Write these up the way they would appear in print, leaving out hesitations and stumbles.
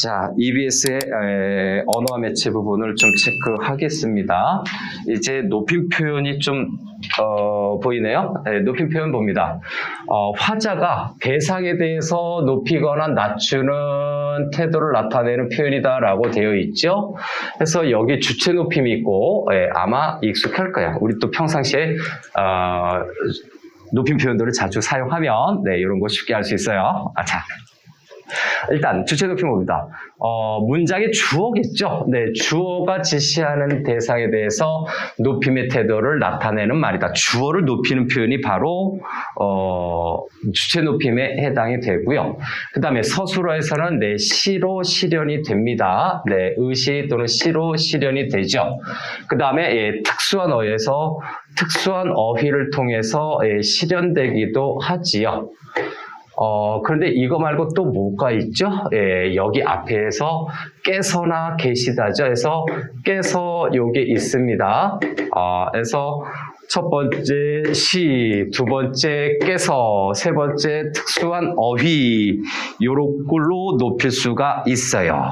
자, EBS의 언어와 매체 부분을 좀 체크하겠습니다. 이제 높임 표현이 좀 보이네요. 네, 높임 표현 봅니다. 화자가 대상에 대해서 높이거나 낮추는 태도를 나타내는 표현이다라고 되어 있죠. 그래서 여기 주체 높임이 있고 아마 익숙할 거야. 우리 또 평상시에 높임 표현들을 자주 사용하면 이런 거 쉽게 할 수 있어요. 자. 일단 주체 높임 봅니다. 문장의 주어겠죠. 네, 주어가 지시하는 대상에 대해서 높임의 태도를 나타내는 말이다. 주어를 높이는 표현이 바로 주체 높임에 해당이 되고요. 그 다음에 서술어에서는 네, 시로 실현이 됩니다. 네, 의시 또는 시로 실현이 되죠. 그 다음에 특수한 어에서 특수한 어휘를 통해서 실현되기도 하지요. 그런데 이거 말고 또 뭐가 있죠? 여기 앞에서 깨서나 계시다죠. 그래서 깨서 요게 있습니다. 그래서 첫 번째 시, 두 번째 깨서, 세 번째 특수한 어휘, 요런 걸로 높일 수가 있어요.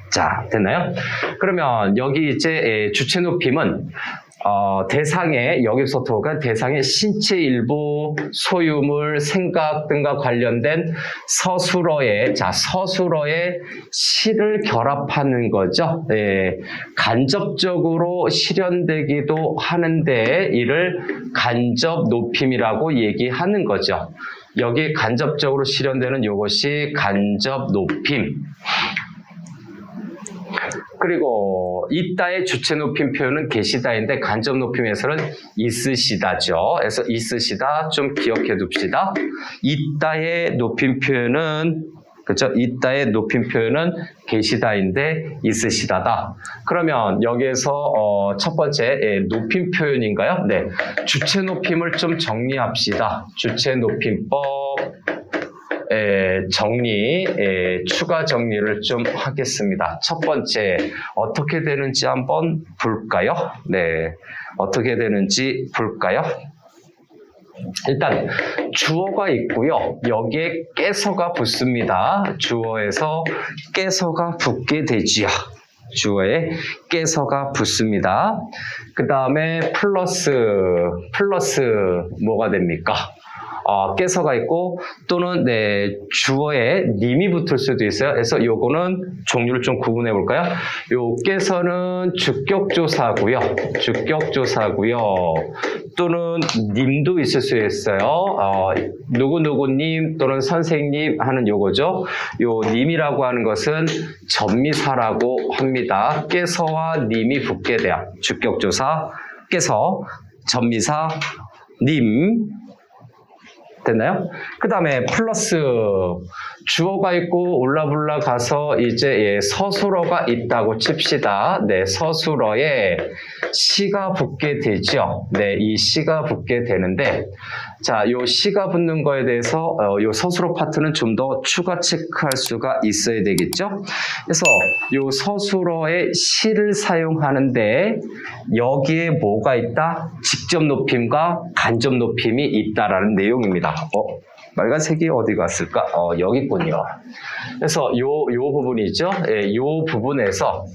자, 됐나요? 그러면 여기 이제 주체 높임은 대상의, 여기서부터가 대상의 신체 일부, 소유물, 생각 등과 관련된 서술어의 시를 결합하는 거죠. 간접적으로 실현되기도 하는데 이를 간접 높임이라고 얘기하는 거죠. 여기 간접적으로 실현되는 이것이 간접 높임. 그리고 있다의 주체 높임 표현은 계시다인데 간접 높임에서는 있으시다죠. 그래서 있으시다 좀 기억해 둡시다. 있다의 높임 표현은 그렇죠? 있다의 높임 표현은 계시다인데 있으시다다. 그러면 여기에서 첫 번째 높임 표현인가요? 네, 주체 높임을 좀 정리합시다. 주체 높임법 정리, 추가 정리를 좀 하겠습니다. 첫 번째, 어떻게 되는지 한번 볼까요? 네, 어떻게 되는지 볼까요? 일단 주어가 있고요. 여기에 깨서가 붙습니다. 주어에서 깨서가 붙게 되지요. 주어에 깨서가 붙습니다. 그 다음에 플러스 뭐가 됩니까? 깨서가 있고 또는 주어에 님이 붙을 수도 있어요. 그래서 요거는 종류를 좀 구분해 볼까요? 요 깨서는 주격조사고요. 또는 님도 있을 수 있어요. 누구누구님 또는 선생님 하는 요거죠. 요 님이라고 하는 것은 전미사라고 합니다. 깨서와 님이 붙게 돼요. 주격조사, 깨서, 전미사, 님. 됐나요? 그 다음에 플러스 주어가 있고 올라불라 가서 이제 서술어가 있다고 칩시다. 네, 서술어에 시가 붙게 되죠. 네, 이 시가 붙게 되는데 자, 요 시가 붙는 거에 대해서 요 서술어 파트는 좀 더 추가 체크할 수가 있어야 되겠죠. 그래서 요 서술어에 시를 사용하는데 여기에 뭐가 있다? 직접 높임과 간접 높임이 있다라는 내용입니다. 빨간색이 어디 갔을까? 여기 있군요. 그래서 요 부분이죠. 요 부분에서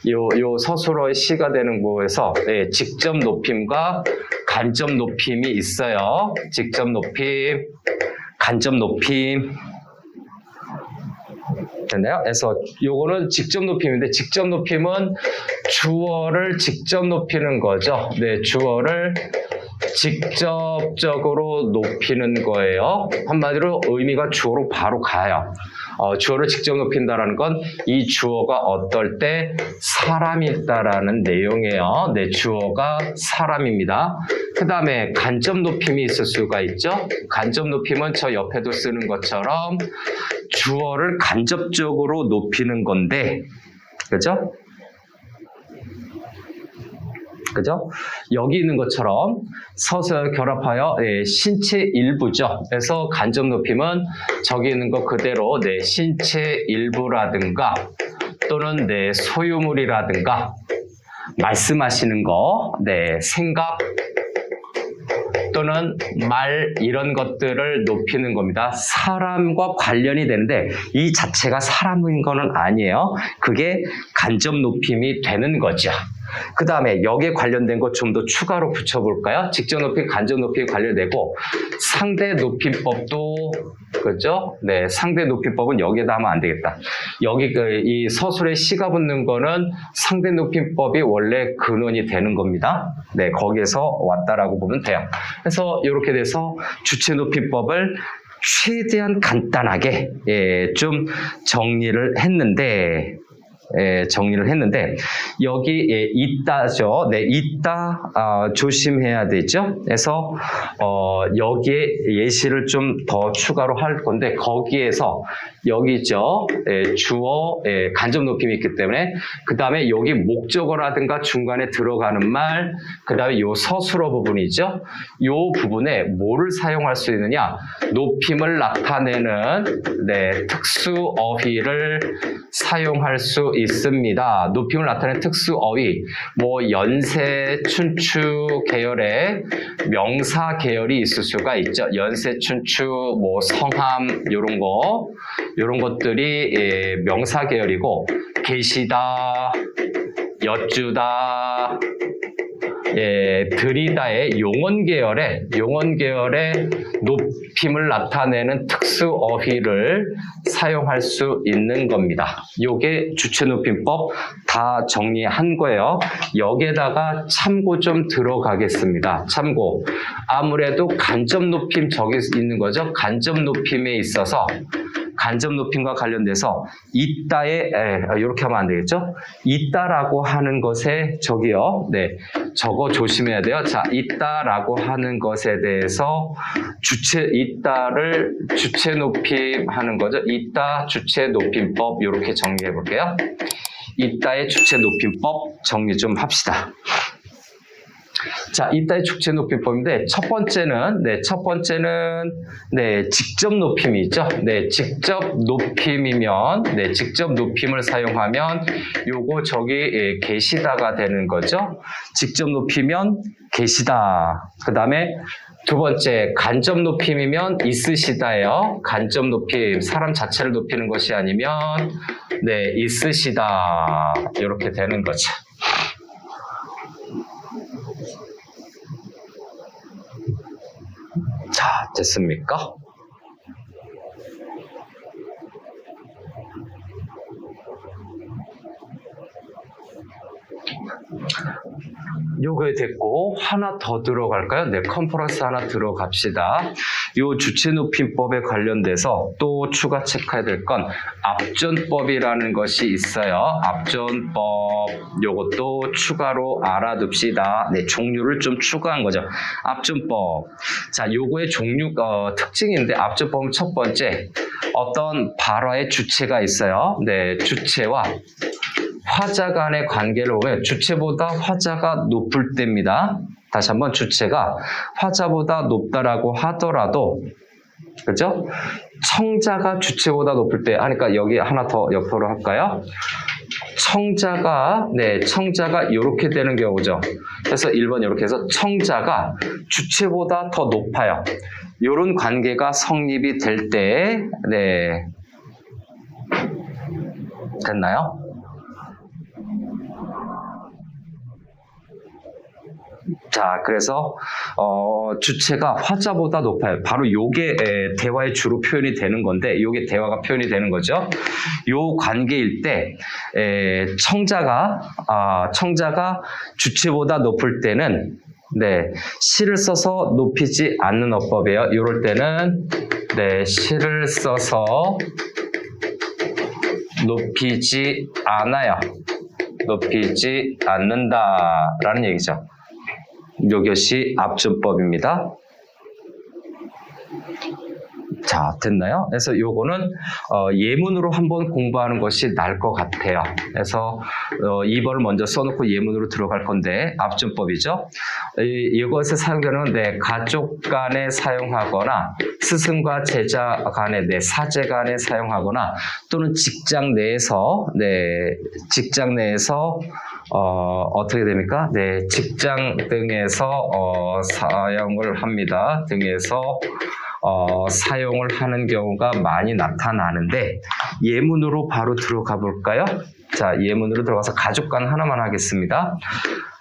요 서술어의 시가 되는 곳에서 직접 높임과 간접 높임이 있어요. 직접 높임, 간접 높임. 됐나요? 그래서 요거는 직접 높임인데 직접 높임은 주어를 직접 높이는 거죠. 네, 주어를 직접적으로 높이는 거예요. 한마디로 의미가 주어로 바로 가요. 주어를 직접 높인다라는 건 이 주어가 어떨 때 사람이 있다라는 내용이에요. 네, 주어가 사람입니다. 그 다음에 간접 높임이 있을 수가 있죠. 간접 높임은 저 옆에도 쓰는 것처럼 주어를 간접적으로 높이는 건데, 그죠? 그죠? 여기 있는 것처럼 서술 결합하여 신체 일부죠. 그래서 간접 높임은 저기 있는 거 그대로 신체 일부라든가 또는 소유물이라든가 말씀하시는 거, 생각 또는 말 이런 것들을 높이는 겁니다. 사람과 관련이 되는데 이 자체가 사람인 거는 아니에요. 그게 간접 높임이 되는 거죠. 그 다음에 여기에 관련된 것 좀 더 추가로 붙여볼까요? 직접 높임, 간접 높임이 관련되고 상대 높임법도 그렇죠? 네, 상대 높임법은 여기에다 하면 안 되겠다. 여기 이 서술에 시가 붙는 거는 상대 높임법이 원래 근원이 되는 겁니다. 네, 거기에서 왔다라고 보면 돼요. 그래서 이렇게 돼서 주체 높임법을 최대한 간단하게 좀 정리를 했는데 여기 있다죠. 네, 있다 조심해야 되죠. 그래서 여기에 예시를 좀 더 추가로 할 건데 거기에서 여기죠. 주어 간접 높임이 있기 때문에 그 다음에 여기 목적어라든가 중간에 들어가는 말, 그 다음에 요 서술어 부분이죠. 요 부분에 뭐를 사용할 수 있느냐? 높임을 나타내는 특수 어휘를 사용할 수 있습니다. 높임을 나타내는 특수 어휘, 뭐 연세, 춘추 계열의 명사 계열이 있을 수가 있죠. 연세, 춘추, 뭐 성함 이런 것들이 명사 계열이고 계시다, 여쭈다, 들이다의 용언 계열의 높임을 나타내는 특수 어휘를 사용할 수 있는 겁니다. 요게 주체 높임법 다 정리한 거예요. 여기에다가 참고 좀 들어가겠습니다. 참고. 아무래도 간접 높임 저기 있는 거죠. 간접 높임에 있어서 간접 높임과 관련돼서 있다에 이렇게 하면 안 되겠죠? 있다라고 하는 것에 저기요. 네. 저거 조심해야 돼요. 자, 있다라고 하는 것에 대해서 있다를 주체 높임 하는 거죠. 있다 주체 높임법 이렇게 정리해 볼게요. 있다의 주체 높임법 정리 좀 합시다. 자, 이따의 주체 높임법인데 첫 번째는 직접 높임이 있죠. 직접 높임이면 직접 높임을 사용하면 요거 저기 계시다가 되는 거죠. 직접 높이면 계시다. 그다음에 두 번째 간접 높임이면 있으시다예요. 간접 높임 사람 자체를 높이는 것이 아니면 있으시다 이렇게 되는 거죠. 자, 됐습니까? 요거에 됐고 하나 더 들어갈까요? 네, 컨퍼런스 하나 들어갑시다. 요 주체 높임법에 관련돼서 또 추가 체크해야 될 건 압존법이라는 것이 있어요. 압존법 요것도 추가로 알아둡시다. 네, 종류를 좀 추가한 거죠. 압존법. 자, 요거의 종류 특징인데 압존법은 첫 번째 어떤 발화의 주체가 있어요. 네, 주체와 화자 간의 관계를 보면 주체보다 화자가 높을 때입니다. 다시 한번 주체가 화자보다 높다라고 하더라도 그죠? 청자가 주체보다 높을 때 하니까 여기 하나 더 옆으로 할까요? 청자가 이렇게 되는 경우죠. 그래서 1번 이렇게 해서 청자가 주체보다 더 높아요. 이런 관계가 성립이 될 때 됐나요? 자, 그래서 주체가 화자보다 높아요. 바로 요게 대화의 주로 표현이 되는 건데 요게 대화가 표현이 되는 거죠. 요 관계일 때 청자가 주체보다 높을 때는 시를 써서 높이지 않는 어법이에요. 이럴 때는 시를 써서 높이지 않아요. 높이지 않는다라는 얘기죠. 이것이 압존법입니다. 자, 됐나요? 그래서 요거는 예문으로 한번 공부하는 것이 나을 것 같아요. 그래서 2번을 먼저 써놓고 예문으로 들어갈 건데 앞전법이죠. 이것에 사용되는 가족 간에 사용하거나 스승과 제자 간에 사제 간에 사용하거나 또는 직장 내에서 어떻게 됩니까? 직장 등에서 사용을 합니다. 등에서 사용을 하는 경우가 많이 나타나는데 예문으로 바로 들어가 볼까요? 자, 예문으로 들어가서 가족 간 하나만 하겠습니다.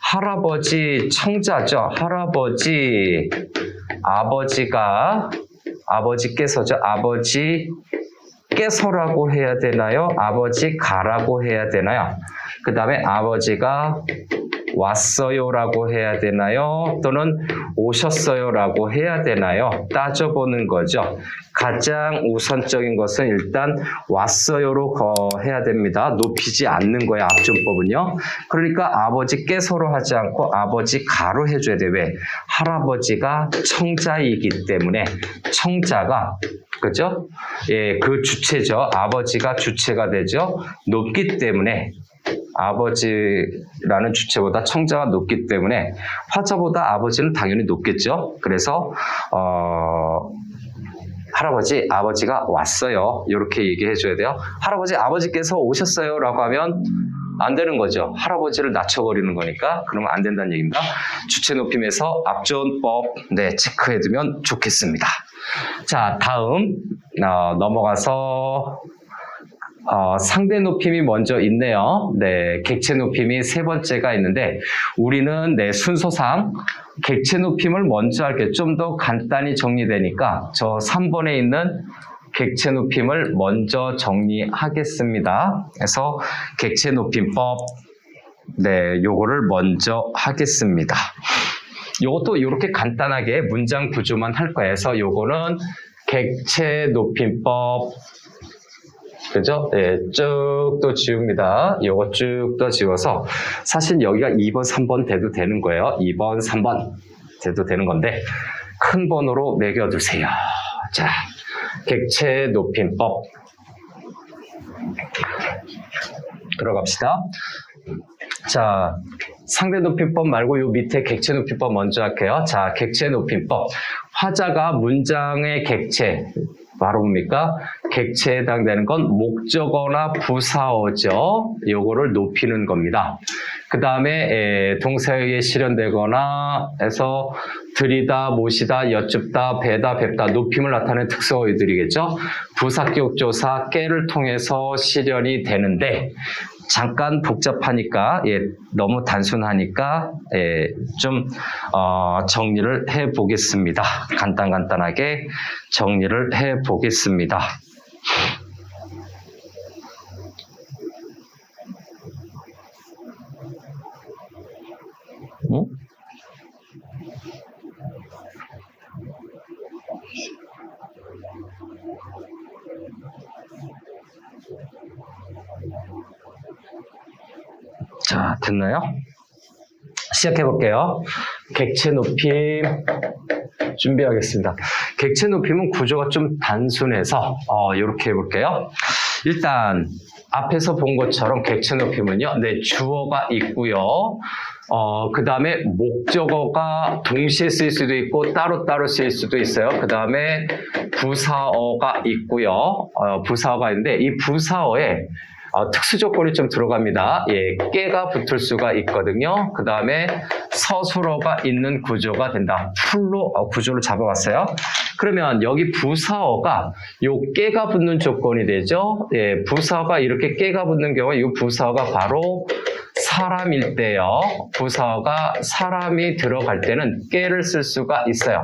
할아버지 청자죠. 할아버지 아버지께서죠. 아버지께서라고 해야 되나요? 아버지가라고 해야 되나요? 그 다음에 아버지가 왔어요라고 해야 되나요? 또는 오셨어요라고 해야 되나요? 따져보는 거죠. 가장 우선적인 것은 일단 왔어요로 해야 됩니다. 높이지 않는 거예요. 앞전법은요. 그러니까 아버지께서로 하지 않고 아버지가로 해줘야 돼요. 왜? 할아버지가 청자이기 때문에 청자가 그죠? 예, 그 주체죠. 아버지가 주체가 되죠. 높기 때문에 아버지라는 주체보다 청자가 높기 때문에 화자보다 아버지는 당연히 높겠죠. 그래서 할아버지, 아버지가 왔어요. 이렇게 얘기해 줘야 돼요. 할아버지, 아버지께서 오셨어요 라고 하면 안 되는 거죠. 할아버지를 낮춰버리는 거니까 그러면 안 된다는 얘기입니다. 주체 높임에서 앞전법 체크해 두면 좋겠습니다. 자, 다음 넘어가서 상대 높임이 먼저 있네요. 객체 높임이 세 번째가 있는데 우리는 순서상 객체 높임을 먼저 할게요. 좀 더 간단히 정리되니까 저 3번에 있는 객체 높임을 먼저 정리하겠습니다. 그래서 객체 높임법 요거를 먼저 하겠습니다. 요것도 이렇게 간단하게 문장 구조만 할 거예요. 그래서 요거는 객체 높임법 그죠? 쭉 또 지웁니다. 요거 쭉 또 지워서 사실 여기가 2번, 3번 돼도 되는 거예요. 2번, 3번 돼도 되는 건데 큰 번호로 매겨두세요. 자, 객체 높임법 들어갑시다. 자, 상대 높임법 말고 요 밑에 객체 높임법 먼저 할게요. 자, 객체 높임법. 화자가 문장의 객체 바로 뭡니까? 객체에 해당되는 건 목적어나 부사어죠. 요거를 높이는 겁니다. 그 다음에 동사에 실현되거나 해서 들이다, 모시다, 여쭙다, 배다, 뵙다, 높임을 나타내는 특수어휘들이겠죠. 부사격조사, 깨를 통해서 실현이 되는데 잠깐 복잡하니까 너무 단순하니까 좀 정리를 해보겠습니다. 간단하게 정리를 해보겠습니다. 자, 됐나요? 시작해 볼게요. 객체 높임 준비하겠습니다. 객체 높임은 구조가 좀 단순해서 이렇게 해볼게요. 일단 앞에서 본 것처럼 객체 높임은요, 주어가 있고요. 그 다음에 목적어가 동시에 쓰일 수도 있고 따로따로 쓰일 수도 있어요. 그 다음에 부사어가 있고요. 부사어가 있는데 이 부사어에 특수 조건이 좀 들어갑니다. 깨가 붙을 수가 있거든요. 그 다음에 서술어가 있는 구조가 된다. 풀로 구조를 잡아봤어요. 그러면 여기 부사어가 요 깨가 붙는 조건이 되죠. 부사어가 이렇게 깨가 붙는 경우에 이 부사어가 바로 사람일 때요. 부사어가 사람이 들어갈 때는 깨를 쓸 수가 있어요.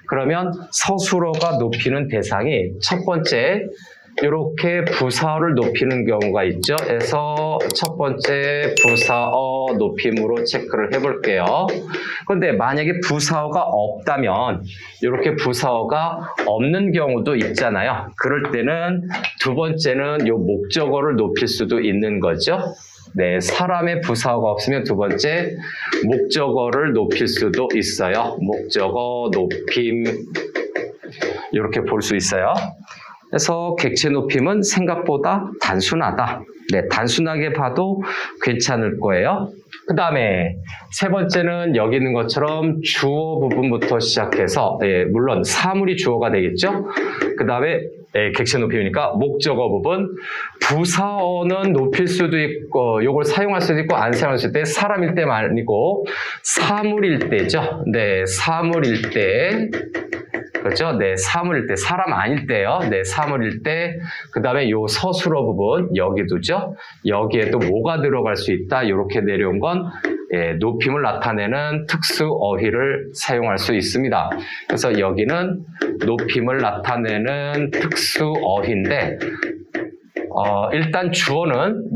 그러면 서술어가 높이는 대상이 첫 번째 이렇게 부사어를 높이는 경우가 있죠. 그래서 첫 번째 부사어 높임으로 체크를 해볼게요. 그런데 만약에 부사어가 없다면 이렇게 부사어가 없는 경우도 있잖아요. 그럴 때는 두 번째는 이 목적어를 높일 수도 있는 거죠. 사람의 부사어가 없으면 두 번째 목적어를 높일 수도 있어요. 목적어 높임 이렇게 볼 수 있어요. 그래서 객체 높임은 생각보다 단순하다. 네, 단순하게 봐도 괜찮을 거예요. 그 다음에 세 번째는 여기 있는 것처럼 주어 부분부터 시작해서, 물론 사물이 주어가 되겠죠. 그 다음에 객체 높임이니까 목적어 부분, 부사어는 높일 수도 있고, 요걸 사용할 수도 있고, 안 사용할 수도 있고, 사람일 때만 아니고, 사물일 때죠. 네, 사물일 때. 그렇죠? 네, 사물일 때, 사람 아닐 때요. 네, 사물일 때. 그 다음에 요 서술어 부분, 여기 두죠. 여기에 또 뭐가 들어갈 수 있다. 이렇게 내려온 건, 높임을 나타내는 특수 어휘를 사용할 수 있습니다. 그래서 여기는 높임을 나타내는 특수 어휘인데, 일단 주어는,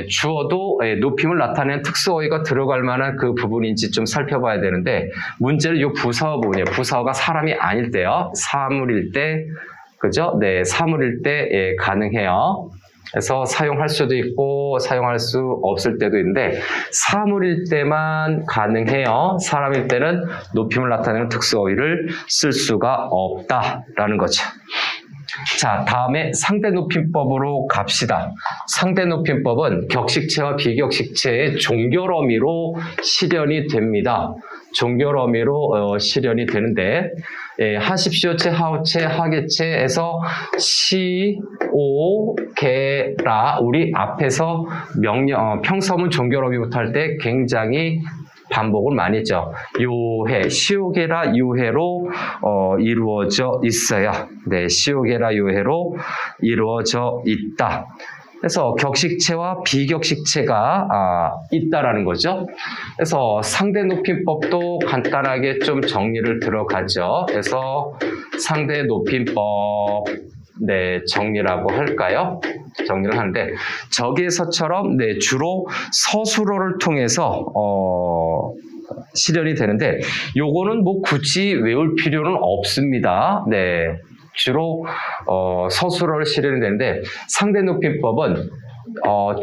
주어도 높임을 나타내는 특수어휘가 들어갈 만한 그 부분인지 좀 살펴봐야 되는데, 문제는 이 부사어 부분이에요. 부사어가 사람이 아닐 때요. 사물일 때, 그죠? 네, 사물일 때, 가능해요. 그래서 사용할 수도 있고, 사용할 수 없을 때도 있는데, 사물일 때만 가능해요. 사람일 때는 높임을 나타내는 특수어휘를 쓸 수가 없다라는 거죠. 자, 다음에 상대높임법으로 갑시다. 상대높임법은 격식체와 비격식체의 종결어미로 실현이 됩니다. 종결어미로 실현이 되는데, 하십시오체, 하오체, 하계체에서 시, 오, 게, 라, 우리 앞에서 평서문 종결어미부터 할 때 굉장히 반복을 많이 했죠. 요해, 시오게라 요해로 이루어져 있어요. 네, 시오게라 요해로 이루어져 있다. 그래서 격식체와 비격식체가 있다라는 거죠. 그래서 상대높임법도 간단하게 좀 정리를 들어가죠. 그래서 상대높임법, 네, 정리라고 할까요? 정리를 하는데, 저기에서처럼, 네, 주로 서술어를 통해서, 실현이 되는데, 요거는 뭐 굳이 외울 필요는 없습니다. 네. 주로, 서술어를 실현이 되는데, 상대높임법은,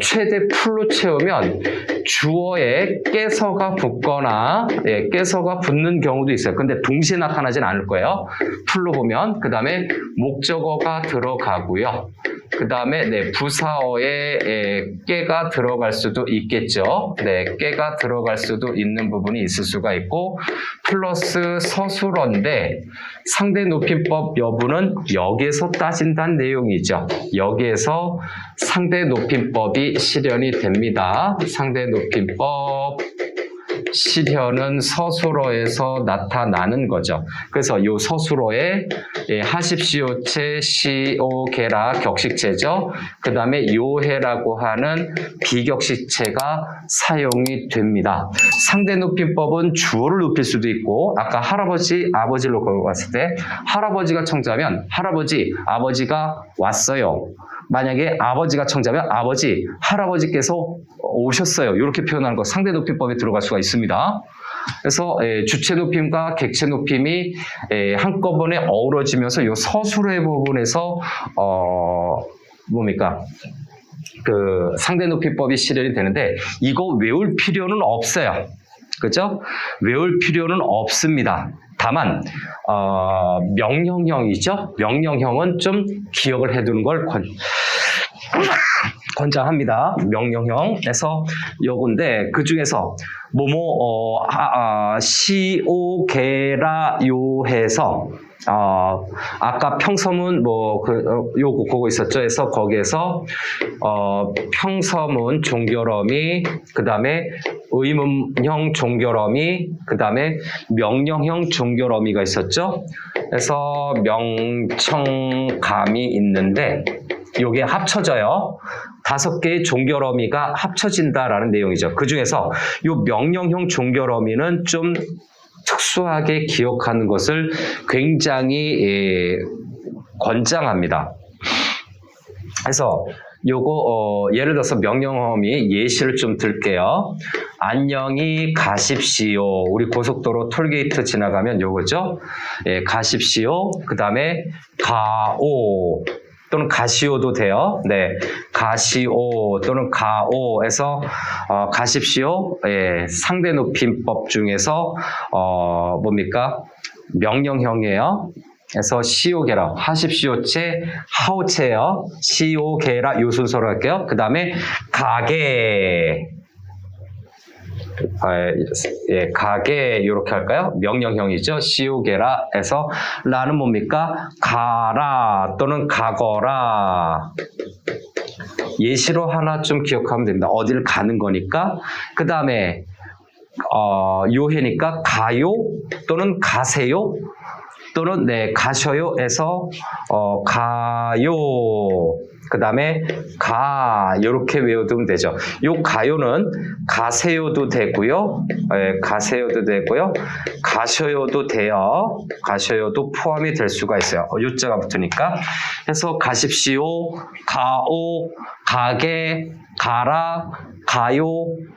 최대 풀로 채우면 주어에 깨서가 붙거나, 깨서가 붙는 경우도 있어요. 근데 동시에 나타나진 않을 거예요. 풀로 보면. 그 다음에 목적어가 들어가고요. 그 다음에, 부사어에, 깨가 들어갈 수도 있겠죠. 네, 깨가 들어갈 수도 있는 부분이 있을 수가 있고, 플러스 서술어인데, 상대높임법 여부는 여기에서 따진다는 내용이죠. 여기에서 상대높임법이 실현이 됩니다. 상대높임법 실현은 서술어에서 나타나는 거죠. 그래서 이 서술어에 하십시오체, 시오게라 격식체죠. 그 다음에 요해라고 하는 비격식체가 사용이 됩니다. 상대높임법은 주어를 높일 수도 있고, 아까 할아버지, 아버지를 놓고 왔을 때 할아버지가 청자면 할아버지, 아버지가 왔어요. 만약에 아버지가 청자면 아버지, 할아버지께서 오셨어요. 이렇게 표현하는 거 상대높임법에 들어갈 수가 있습니다. 그래서 주체 높임과 객체 높임이 한꺼번에 어우러지면서 이 서술어의 부분에서 뭡니까? 그 상대높임법이 실현이 되는데, 이거 외울 필요는 없어요. 그죠? 외울 필요는 없습니다. 다만 명령형이죠. 명령형은 좀 기억을 해두는 걸 권장합니다. 명령형에서 요건데, 그 중에서 시오게라 요해서 아까 평서문 요거 그거 있었죠. 그래서 거기에서 평서문 종결어미, 그 다음에 의문형 종결어미, 그 다음에 명령형 종결어미가 있었죠. 그래서 명청감이 있는데, 요게 합쳐져요. 5개의 종결어미가 합쳐진다라는 내용이죠. 그 중에서 요 명령형 종결어미는 좀 특수하게 기억하는 것을 굉장히 권장합니다. 그래서 요거 예를 들어서 명령어미 예시를 좀 들게요. 안녕히 가십시오. 우리 고속도로 톨게이트 지나가면 요거죠. 가십시오. 그 다음에 가오 또는 가시오도 돼요. 네, 가시오 또는 가오에서 가십시오. 상대높임법 중에서 뭡니까? 명령형이에요. 그래서 시오게라 하십시오체 하오체요. 시오게라 요 순서로 할게요. 그 다음에 가게 예, 가게 이렇게 할까요? 명령형이죠. 시오게라에서 라는 뭡니까? 가라 또는 가거라. 예시로 하나 좀 기억하면 됩니다. 어디를 가는 거니까. 그 다음에 요해니까 가요 또는 가세요 또는 네 가셔요에서 가요. 그 다음에 가 이렇게 외워두면 되죠. 요 가요는 가세요도 되고요. 예, 가세요도 되고요. 가셔요도 돼요. 가셔요도 포함이 될 수가 있어요. 요자가 붙으니까. 해서 가십시오, 가오, 가게, 가라, 가요,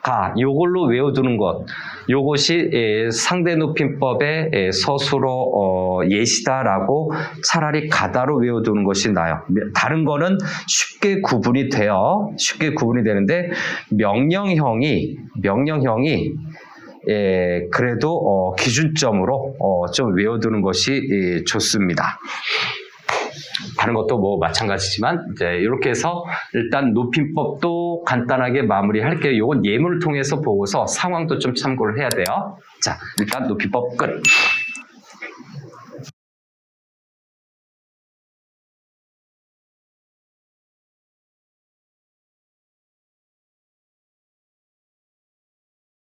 가 요걸로 외워두는 것. 요것이 상대 높임법의 서술어 예시다라고 차라리 가다로 외워두는 것이 나아요. 다른 거는 쉽게 구분이 돼요. 쉽게 구분이 되는데 명령형이 그래도 기준점으로 좀 외워두는 것이 좋습니다. 다른 것도 뭐 마찬가지지만 이제 이렇게 해서 일단 높임법도 간단하게 마무리할게요. 이건 예문을 통해서 보고서 상황도 좀 참고를 해야 돼요. 자, 일단 높임법 끝.